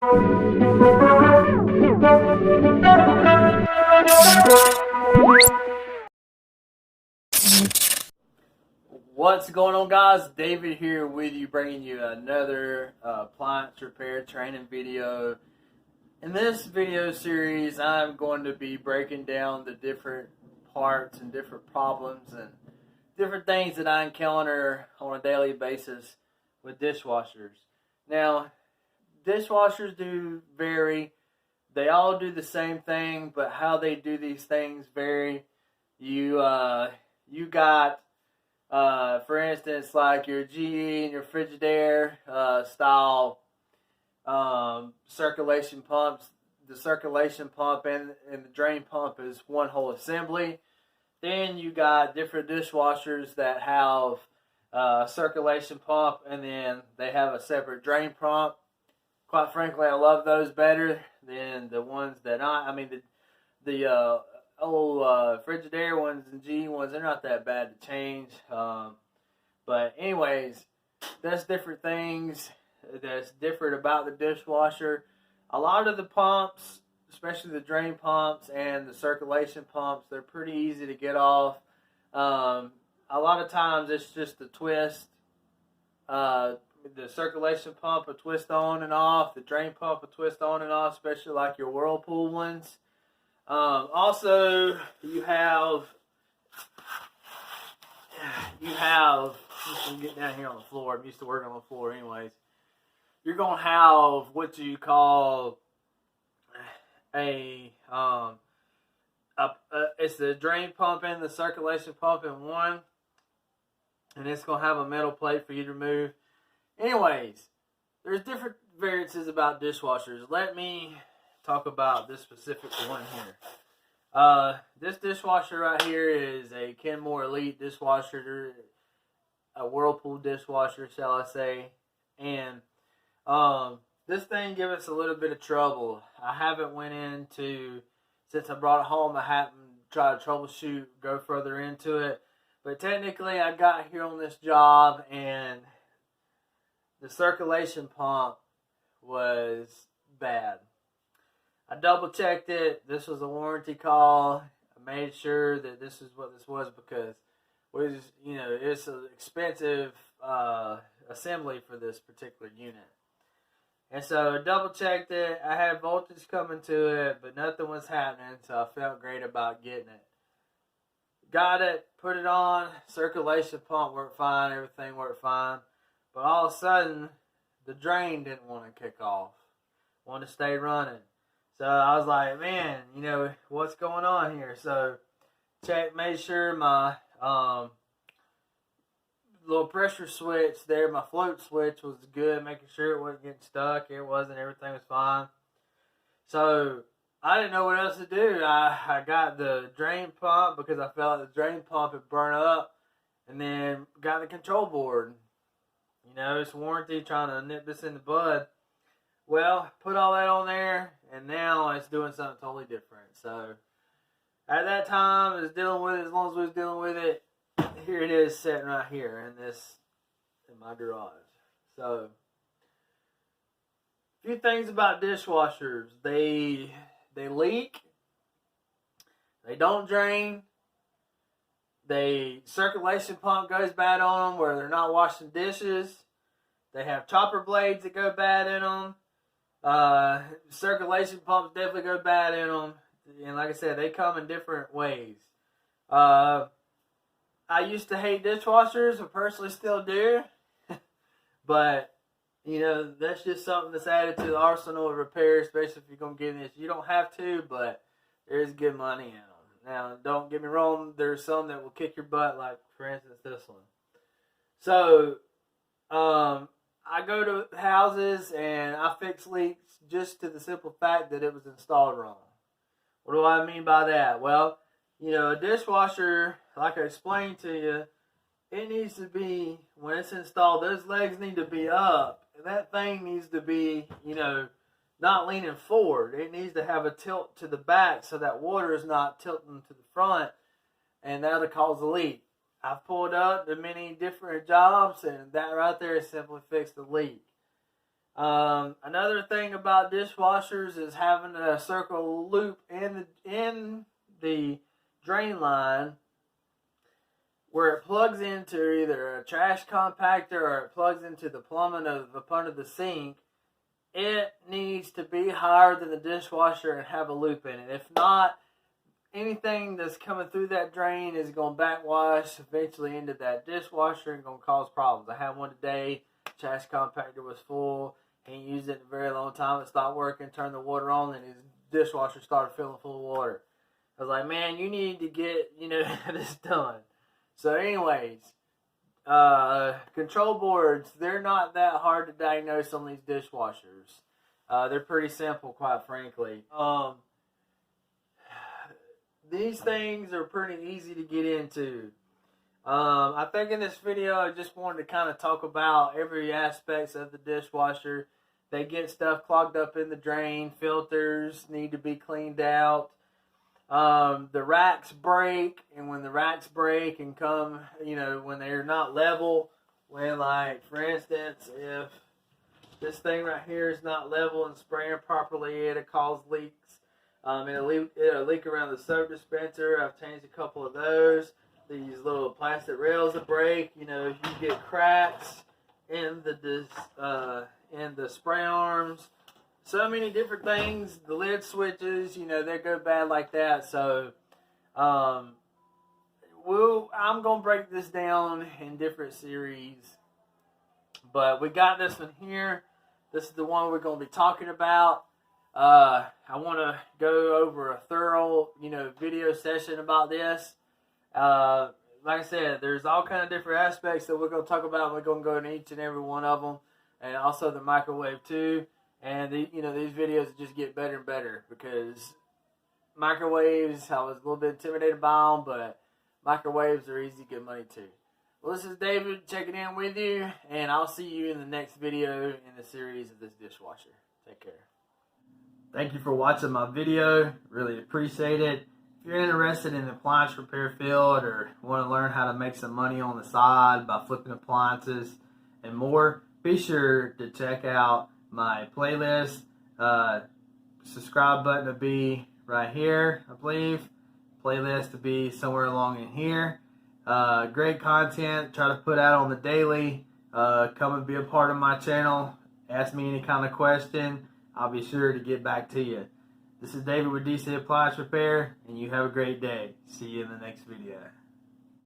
What's going on, guys? David here with you, bringing you another appliance repair training video. In this video series, I'm going to be breaking down the different parts and different problems and different things that I encounter on a daily basis with dishwashers. Now, dishwashers do vary. They all do the same thing, but how they do these things vary. You got for instance, like your GE and your Frigidaire style circulation pumps. The circulation pump and the drain pump is one whole assembly. Then you got different dishwashers that have a circulation pump and then they have a separate drain pump. Quite frankly, I love those better than the ones that the old Frigidaire ones and GE ones, they're not that bad to change. But anyways, that's different things that's different about the dishwasher. A lot of the pumps, especially the drain pumps and the circulation pumps, they're pretty easy to get off. A lot of times it's just a twist. The circulation pump a twist on and off. The drain pump a twist on and off, especially like your Whirlpool ones. Also, you have, just get down here on the floor. I'm used to working on the floor anyways. You're going to have what you call it's the drain pump and the circulation pump in one. And it's going to have a metal plate for you to remove. Anyways, there's different variances about dishwashers. Let me talk about this specific one here. This dishwasher right here is a Kenmore Elite dishwasher, a Whirlpool dishwasher, shall I say. And this thing gave us a little bit of trouble. I haven't went into, since I brought it home, I haven't tried to troubleshoot, go further into it. But technically, I got here on this job and the circulation pump was bad. I double checked it. This was a warranty call. I made sure that this is what this was because it's an expensive assembly for this particular unit. And so I double checked it. I had voltage coming to it, but nothing was happening, so I felt great about getting it. Got it, put it on, circulation pump worked fine, everything worked fine. But all of a sudden, the drain didn't want to kick off. Wanted to stay running. So I was like, man, what's going on here? So made sure my little pressure switch there, my float switch was good, making sure it wasn't getting stuck. It wasn't, everything was fine. So I didn't know what else to do. I got the drain pump because I felt like the drain pump had burned up, and then got the control board. It's warranty, trying to nip this in the bud. Well, put all that on there, and now it's doing something totally different. So at that time, it was dealing with it. As long as we was dealing with it, here it is sitting right here in my garage. So a few things about dishwashers: they leak, they don't drain. The circulation pump goes bad on them where they're not washing dishes. They have chopper blades that go bad in them. Circulation pumps definitely go bad in them. And like I said, they come in different ways. I used to hate dishwashers. I personally still do. But, that's just something that's added to the arsenal of repairs, especially if you're going to get in this. You don't have to, but there's good money in them. Now, don't get me wrong, there's some that will kick your butt, like, for instance, this one. So, I go to houses and I fix leaks just to the simple fact that it was installed wrong. What do I mean by that? Well, a dishwasher, like I explained to you, it needs to be, when it's installed, those legs need to be up. And that thing needs to be, not leaning forward. It needs to have a tilt to the back so that water is not tilting to the front, and that'll cause a leak. I've pulled up the many different jobs, and that right there simply fixed the leak. Another thing about dishwashers is having a circle loop in the drain line where it plugs into either a trash compactor or it plugs into the plumbing of up under the sink. It needs to be higher than the dishwasher and have a loop in it. If not, anything that's coming through that drain is going to backwash eventually into that dishwasher and going to cause problems. I had one today. Trash compactor was full. He used it in a very long time. It stopped working, turned the water on, and his dishwasher started filling full of water. I was like, man, you need to get, this done. So anyways, control boards, they're not that hard to diagnose on these dishwashers. They're pretty simple, quite frankly. These things are pretty easy to get into. I think in this video I just wanted to kind of talk about every aspect of the dishwasher. They get stuff clogged up in the drain. Filters need to be cleaned out. The racks break, and when the racks break and come, when they're not level, when, like, for instance, if this thing right here is not level and spraying properly, it'll cause leaks. It'll leak around the soap dispenser. I've changed a couple of those. These little plastic rails will break. You get cracks in the spray arms. So many different things. The lid switches, they go bad like that. So, I'm gonna break this down in different series. But we got this one here. This is the one we're gonna be talking about. I want to go over a thorough, video session about this. Like I said, there's all kind of different aspects that we're going to talk about. We're going to go into each and every one of them, and also the microwave too. And these videos just get better and better because microwaves, I was a little bit intimidated by them, but microwaves are easy, good money too. Well, this is David checking in with you, and I'll see you in the next video in the series of this dishwasher. Take care. Thank you for watching my video. Really appreciate it. If you're interested in the appliance repair field or want to learn how to make some money on the side by flipping appliances and more, be sure to check out my playlist. Subscribe button will be right here, I believe. Playlist to be somewhere along in here. Great content. Try to put out on the daily. Come and be a part of my channel. Ask me any kind of question. I'll be sure to get back to you. This is David with DC Appliance Repair, and you have a great day. See you in the next video.